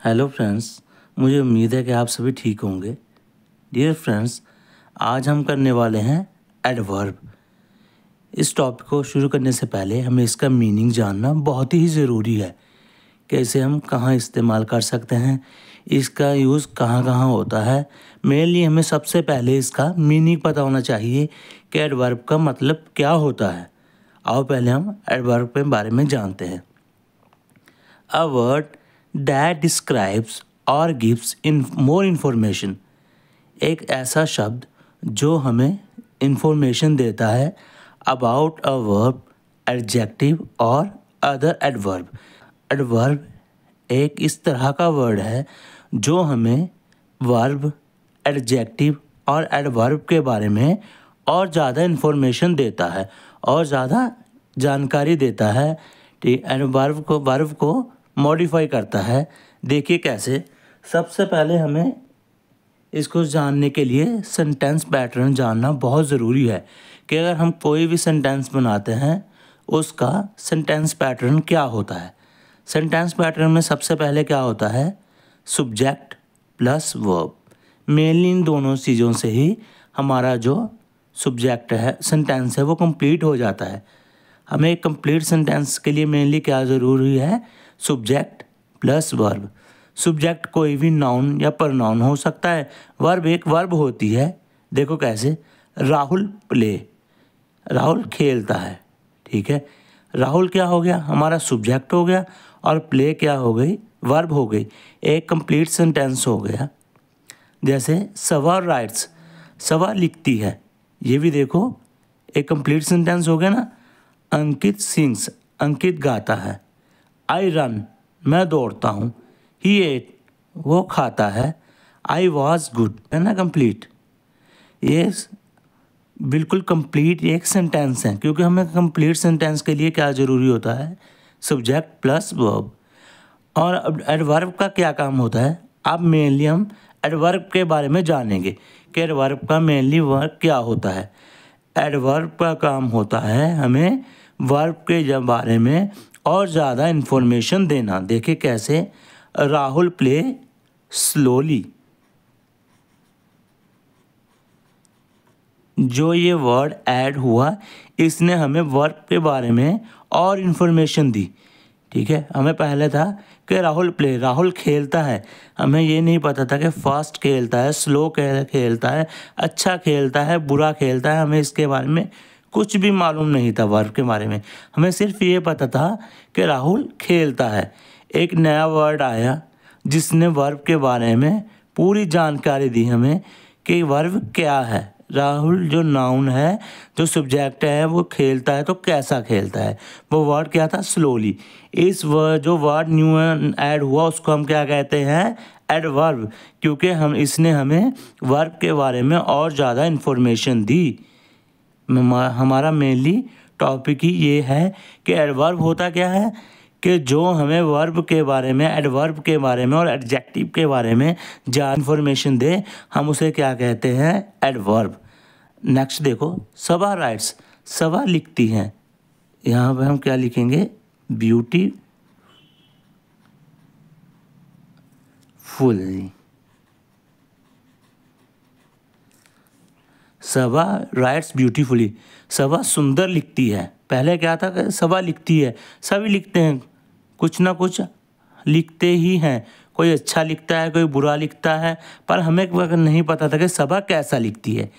Hello friends, मुझे उम्मीद है कि आप सभी ठीक होंगे। डियर फ्रेंड्स, आज हम करने वाले हैं एडवर्ब। इस टॉपिक को शुरू करने से पहले हमें इसका मीनिंग जानना बहुत ही ज़रूरी है कि इसे हम कहाँ इस्तेमाल कर सकते हैं, इसका यूज़ कहाँ कहाँ होता है। मेनली हमें सबसे पहले इसका मीनिंग पता होना चाहिए कि एडवर्ब का मतलब क्या होता है। आओ पहले हम एडवर्ब के बारे में जानते हैं। A word that describes or gives in more information, एक ऐसा शब्द जो हमें इंफॉर्मेशन देता है about a verb, adjective और other adverb। adverb एक इस तरह का वर्ड है जो हमें वर्ब, एडजेक्टिव और एडवर्ब के बारे में और ज़्यादा इंफॉर्मेशन देता है और ज़्यादा जानकारी देता है। ठीक, वर्ब को मॉडिफाई करता है। देखिए कैसे। सबसे पहले हमें इसको जानने के लिए सेंटेंस पैटर्न जानना बहुत ज़रूरी है कि अगर हम कोई भी सेंटेंस बनाते हैं उसका सेंटेंस पैटर्न क्या होता है। सेंटेंस पैटर्न में सबसे पहले क्या होता है, सब्जेक्ट प्लस वर्ब। मेनली इन दोनों चीज़ों से ही हमारा जो सब्जेक्ट है, सेंटेंस है, वो कंप्लीट हो जाता है। हमें एक कंप्लीट सेंटेंस के लिए मेनली क्या ज़रूरी है, सब्जेक्ट प्लस वर्ब। सब्जेक्ट कोई भी नाउन या प्रनाउन हो सकता है। वर्ब एक वर्ब होती है। देखो कैसे, राहुल प्ले, राहुल खेलता है। ठीक है, राहुल क्या हो गया, हमारा सब्जेक्ट हो गया और प्ले क्या हो गई, वर्ब हो गई। एक कंप्लीट सेंटेंस हो गया। जैसे सवा राइट्स, सवा लिखती है, ये भी देखो एक कंप्लीट सेंटेंस हो गया ना। अंकित सिंग्स, अंकित गाता है। आई रन, मैं दौड़ता हूँ। ही एट, वो खाता है। आई वॉज गुड, है ना कंप्लीट। ये बिल्कुल कंप्लीट एक सेंटेंस है, क्योंकि हमें कंप्लीट सेंटेंस के लिए क्या ज़रूरी होता है, सब्जेक्ट प्लस वर्ब। और अब एडवर्ब का क्या काम होता है। अब मेनली हम एडवर्ब के बारे में जानेंगे कि एडवर्ब का मेनली वर्क क्या होता है। एडवर्ब का काम होता है हमें वर्ब के बारे में और ज़्यादा इन्फॉर्मेशन देना। देखिए कैसे, राहुल प्ले स्लोली। जो ये वर्ड ऐड हुआ इसने हमें वर्ब के बारे में और इन्फॉर्मेशन दी। ठीक है, हमें पहले था कि राहुल प्ले, राहुल खेलता है। हमें ये नहीं पता था कि फास्ट खेलता है, स्लो खेलता है, अच्छा खेलता है, बुरा खेलता है। हमें इसके बारे में कुछ भी मालूम नहीं था वर्ब के बारे में। हमें सिर्फ ये पता था कि राहुल खेलता है। एक नया वर्ड आया जिसने वर्ब के बारे में पूरी जानकारी दी हमें कि वर्ब क्या है। राहुल जो नाउन है, जो सब्जेक्ट है, वो खेलता है तो कैसा खेलता है। वो वर्ड क्या था, स्लोली। इस जो वर्ड न्यू ऐड हुआ उसको हम क्या कहते हैं, एडवर्ब, क्योंकि इसने हमें वर्ब के बारे में और ज़्यादा इन्फॉर्मेशन दी। हमारा मेनली टॉपिक ही ये है कि एडवर्ब होता क्या है, कि जो हमें वर्ब के बारे में, एडवर्ब के बारे में और एडजेक्टिव के बारे में ज़्यादा इन्फॉर्मेशन दे, हम उसे क्या कहते हैं, एडवर्ब। नेक्स्ट देखो, सवा राइट्स, सवा लिखती हैं। यहाँ पे हम क्या लिखेंगे, ब्यूटीफुल। सवा राइट्स ब्यूटीफुली, सवा सुंदर लिखती है। पहले क्या था कि सवा लिखती है, सभी लिखते हैं, कुछ ना कुछ लिखते ही हैं। कोई अच्छा लिखता है, कोई बुरा लिखता है, पर हमें नहीं पता था कि सवा कैसा लिखती है।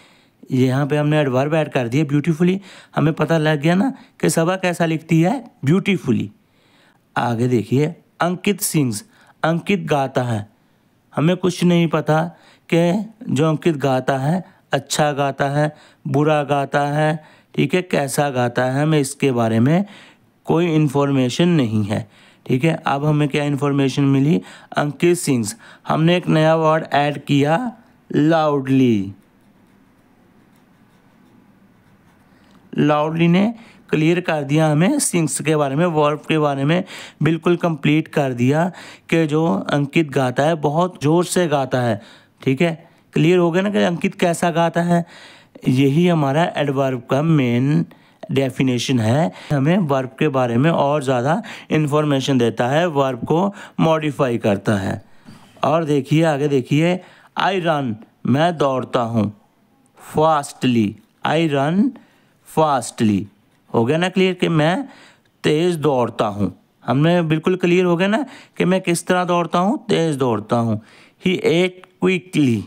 यहाँ पे हमने एडवर्ब ऐड कर दिया ब्यूटीफुली, हमें पता लग गया ना कि सवा कैसा लिखती है, ब्यूटीफुली। आगे देखिए, अंकित सिंग्स, अंकित गाता है। हमें कुछ नहीं पता कि जो अंकित गाता है अच्छा गाता है, बुरा गाता है, ठीक है, कैसा गाता है, हमें इसके बारे में कोई इन्फॉर्मेशन नहीं है। ठीक है, अब हमें क्या इन्फॉर्मेशन मिली, अंकित सिंग्स। हमने एक नया वर्ड ऐड किया, लाउडली। लाउडली ने क्लियर कर दिया हमें सिंग्स के बारे में, वर्ब के बारे में बिल्कुल कंप्लीट कर दिया कि जो अंकित गाता है बहुत ज़ोर से गाता है। ठीक है, क्लियर हो गया ना कि अंकित कैसा गाता है। यही हमारा एडवर्ब का मेन डेफिनेशन है। हमें वर्ब के बारे में और ज़्यादा इन्फॉर्मेशन देता है, वर्ब को मॉडिफाई करता है। और देखिए आगे देखिए, आई रन, मैं दौड़ता हूँ, फास्टली, आई रन फास्टली। हो गया ना क्लियर कि मैं तेज़ दौड़ता हूँ। हमने बिल्कुल क्लियर हो गया ना कि मैं किस तरह दौड़ता हूँ, तेज़ दौड़ता हूँ। ही एट क्विकली,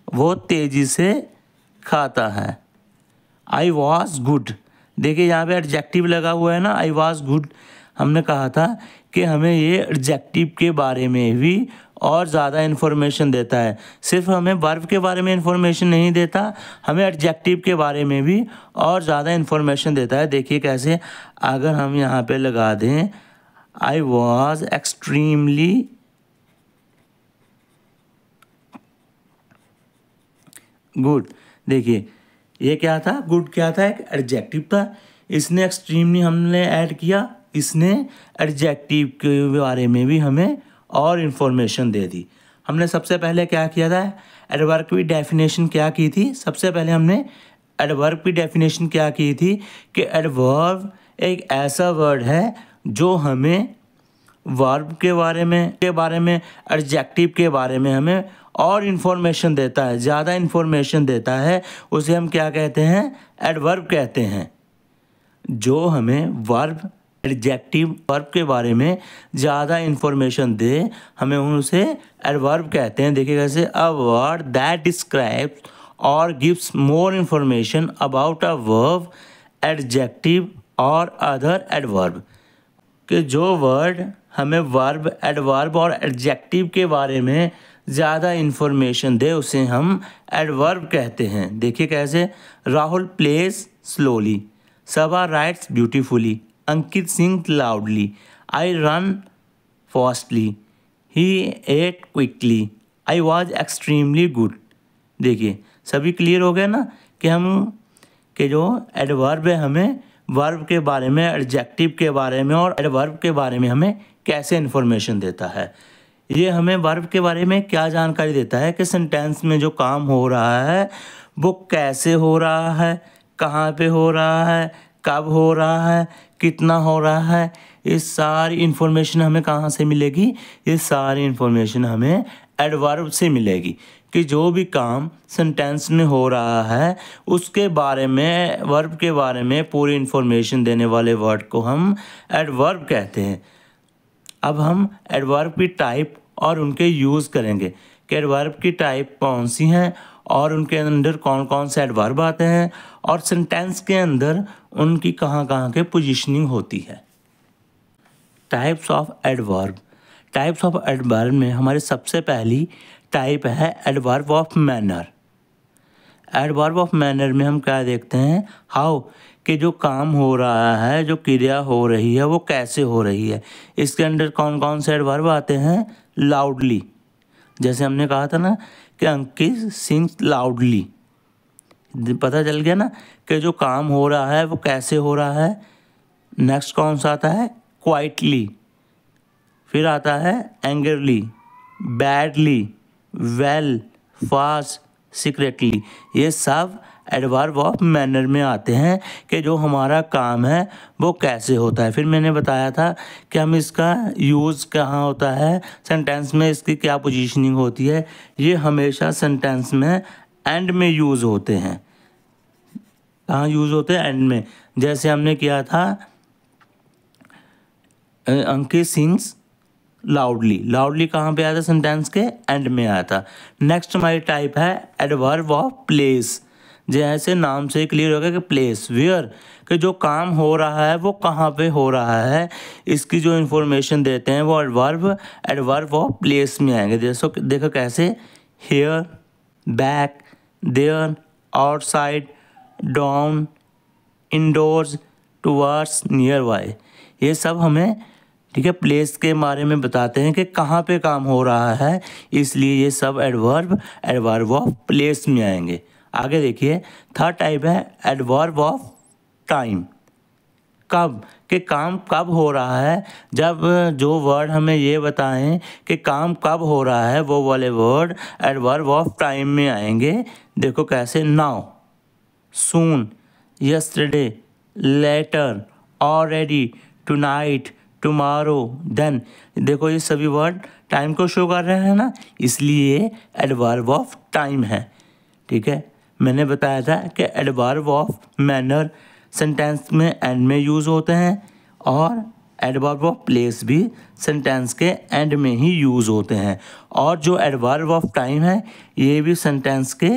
वो तेज़ी से खाता है। आई वॉज गुड, देखिए यहाँ पे एडजेक्टिव लगा हुआ है ना, आई वॉज गुड। हमने कहा था कि हमें ये एडजेक्टिव के बारे में भी और ज़्यादा इन्फॉर्मेशन देता है। सिर्फ हमें वर्ब के बारे में इन्फॉर्मेशन नहीं देता, हमें एडजेक्टिव के बारे में भी और ज़्यादा इन्फॉर्मेशन देता है। देखिए कैसे, अगर हम यहाँ पे लगा दें आई वॉज एक्सट्रीमली गुड, देखिए ये क्या था, गुड क्या था, एक एडजेक्टिव था। इसने एक्सट्रीमली हमने ऐड किया, इसने एडजेक्टिव के बारे में भी हमें और इन्फॉर्मेशन दे दी। हमने सबसे पहले क्या किया था, एडवर्ब की डेफिनेशन क्या की थी। सबसे पहले हमने एडवर्ब की डेफिनेशन क्या की थी कि एडवर्ब एक ऐसा वर्ड है जो हमें वर्ब के बारे में एडजेक्टिव के बारे में हमें और इन्फॉर्मेशन देता है, ज़्यादा इन्फॉर्मेशन देता है। उसे हम क्या कहते हैं, एडवर्ब कहते हैं। जो हमें वर्ब, एडजेक्टिव, वर्ब के बारे में ज़्यादा इन्फॉर्मेशन दे, हमें उसे एडवर्ब कहते हैं। देखिए कैसे, अ वर्ड दैट डिस्क्राइब्स और gives more information about a verb, adjective और अदर एडवर्ब। कि जो वर्ड हमें वर्ब, एडवर्ब और एडजेक्टिव के बारे में ज़्यादा इन्फॉर्मेशन दे, उसे हम एडवर्ब कहते हैं। देखिए कैसे, Rahul plays slowly, Saba writes beautifully, Ankit sing loudly, I run fastly, he ate quickly, I was extremely good. देखिए सभी क्लियर हो गया ना कि हम कि जो एडवर्ब है हमें वर्ब के बारे में, एडजेक्टिव के बारे में और एडवर्ब के बारे में हमें कैसे इन्फॉर्मेशन देता है। ये हमें वर्ब के बारे में क्या जानकारी देता है कि सेंटेंस में जो काम हो रहा है वो कैसे हो रहा है, कहाँ पे हो रहा है, कब हो रहा है, कितना हो रहा है। ये सारी इन्फॉर्मेशन हमें कहाँ से मिलेगी, ये सारी इन्फॉर्मेशन हमें एडवर्ब से मिलेगी। कि जो भी काम सेंटेंस में हो रहा है उसके बारे में, वर्ब के बारे में पूरी इन्फॉर्मेशन देने वाले वर्ड को हम एडवर्ब कहते हैं। अब हम एडवर्ब की टाइप और उनके यूज़ करेंगे कि एडवर्ब की टाइप कौन सी हैं और उनके अंदर कौन कौन से एडवर्ब आते हैं और सेंटेंस के अंदर उनकी कहाँ कहाँ के पोजीशनिंग होती है। Types of adverb. Types of adverb में हमारी सबसे पहली टाइप है adverb of manner. Adverb of manner में हम क्या देखते हैं, हाउ, कि जो काम हो रहा है, जो क्रिया हो रही है वो कैसे हो रही है। इसके अंदर कौन कौन से एडवर्ब आते हैं, लाउडली, जैसे हमने कहा था ना कि अंकित सिंग्स लाउडली, पता चल गया ना कि जो काम हो रहा है वो कैसे हो रहा है। नेक्स्ट कौन सा आता है, क्वाइटली, फिर आता है angrily, badly, well, fast, secretly. ये सब एडवर्ब ऑफ मैनर में आते हैं कि जो हमारा काम है वो कैसे होता है। फिर मैंने बताया था कि हम इसका यूज़ कहाँ होता है, सेंटेंस में इसकी क्या पोजीशनिंग होती है। ये हमेशा सेंटेंस में एंड में यूज़ होते हैं। कहाँ यूज़ होते हैं, एंड में। जैसे हमने किया था अंकित सिंग्स लाउडली, लाउडली कहाँ पे आया था, सेंटेंस के एंड में आया था। नेक्स्ट हमारी टाइप है एडवर्ब ऑफ प्लेस। जैसे नाम से क्लियर हो गया कि प्लेस, वेयर, कि जो काम हो रहा है वो कहाँ पे हो रहा है, इसकी जो इन्फॉर्मेशन देते हैं वो एडवर्ब ऑफ प्लेस में आएंगे। देखो कैसे, here, back, there, outside, down, indoors, towards, nearby. ये सब हमें, ठीक है, प्लेस के बारे में बताते हैं कि कहाँ पे काम हो रहा है, इसलिए ये सब एडवर्ब ऑफ प्लेस में आएंगे। आगे देखिए, थर्ड टाइप है एडवर्ब ऑफ टाइम। कब, कि काम कब हो रहा है। जब जो वर्ड हमें ये बताएं कि काम कब हो रहा है, वो वाले वर्ड एडवर्ब ऑफ टाइम में आएंगे। देखो कैसे, now, soon, yesterday, later, already, tonight, tomorrow, then. देखो ये सभी वर्ड टाइम को शो कर रहे हैं ना, इसलिए एडवर्ब ऑफ टाइम है। ठीक है, मैंने बताया था कि एडवर्ब ऑफ मैनर सेंटेंस में एंड में यूज़ होते हैं और एडवर्ब ऑफ प्लेस भी सेंटेंस के एंड में ही यूज़ होते हैं, और जो एडवर्ब ऑफ टाइम है ये भी सेंटेंस के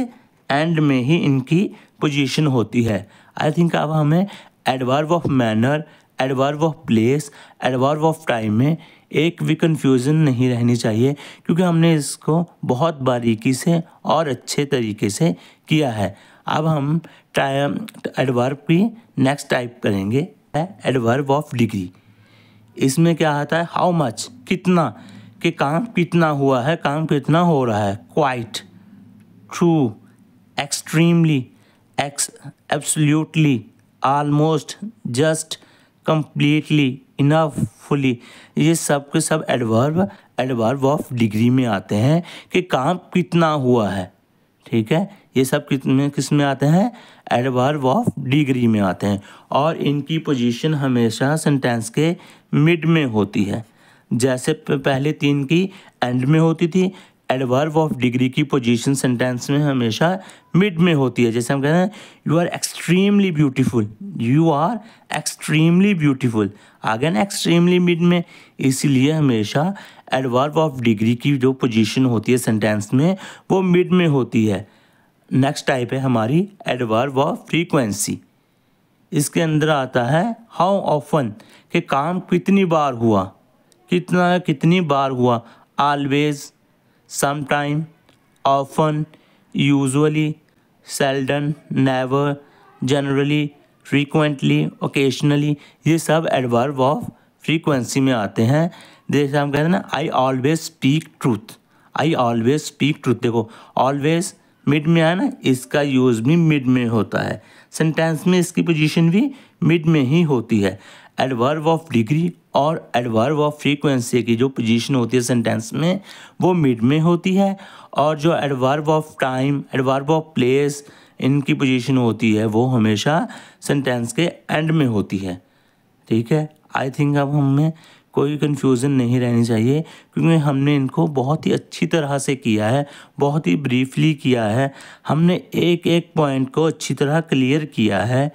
एंड में ही इनकी पोजीशन होती है। आई थिंक अब हमें adverb of manner, adverb of place, adverb of time में एक भी कन्फ्यूज़न नहीं रहनी चाहिए, क्योंकि हमने इसको बहुत बारीकी से और अच्छे तरीके से किया है। अब हम एडवर्ब की नेक्स्ट टाइप करेंगे, एडवर्ब ऑफ डिग्री। इसमें क्या आता है, हाउ मच, कितना, कि काम कितना हुआ है, काम कितना हो रहा है। Quite, true, extremely, absolutely, almost, just, completely, enough, fully, ये सब के सब एडवर्ब ऑफ डिग्री में आते हैं कि काम कितना हुआ है। ठीक है, ये सब किस में आते हैं, एडवर्ब ऑफ डिग्री में आते हैं, और इनकी पोजीशन हमेशा सेंटेंस के मिड में होती है। जैसे पहले 3 की एंड में होती थी, एडवर्ब ऑफ डिग्री की पोजीशन सेंटेंस में हमेशा मिड में होती है। जैसे हम कहते हैं you are extremely beautiful, you are extremely beautiful, आगे ना एक्सट्रीमली मिड में, इसलिए हमेशा एडवर्ब ऑफ डिग्री की जो पोजीशन होती है सेंटेंस में वो मिड में होती है। नेक्स्ट टाइप है हमारी एडवर्ब ऑफ फ्रीक्वेंसी। इसके अंदर आता है हाउ ऑफन, कि काम कितनी बार हुआ, कितनी बार हुआ। Always, sometime, often, usually, Seldon, never, generally, frequently, occasionally, ये सब एडवर्ब ऑफ फ्रीक्वेंसी में आते हैं। जैसे हम कहते हैं ना, I always speak truth, I always speak truth. देखो ऑलवेज मिड में आया ना, इसका यूज़ भी मिड में होता है, सेंटेंस में इसकी पोजीशन भी मिड में ही होती है। एडवर्ब ऑफ डिग्री और एडवर्ब ऑफ फ्रीक्वेंसी की जो पोजीशन होती है सेंटेंस में वो मिड में होती है, और जो adverb of time, adverb of place, इनकी पोजीशन होती है वो हमेशा सेंटेंस के एंड में होती है। ठीक है, आई थिंक अब हमें कोई कन्फ्यूज़न नहीं रहनी चाहिए, क्योंकि हमने इनको बहुत ही अच्छी तरह से किया है, बहुत ही ब्रीफली किया है, हमने एक एक पॉइंट को अच्छी तरह क्लियर किया है।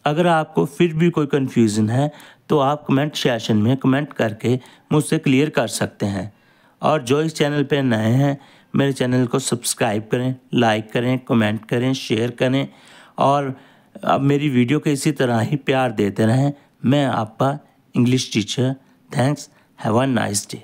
अगर आपको फिर भी कोई कन्फ्यूज़न है तो आप कमेंट सेशन में कमेंट करके मुझसे क्लियर कर सकते हैं। और जो इस चैनल पे नए हैं, मेरे चैनल को सब्सक्राइब करें, लाइक करें, कमेंट करें, शेयर करें, और अब मेरी वीडियो को इसी तरह ही प्यार देते रहें। मैं आपका English teacher, thanks, have a nice day.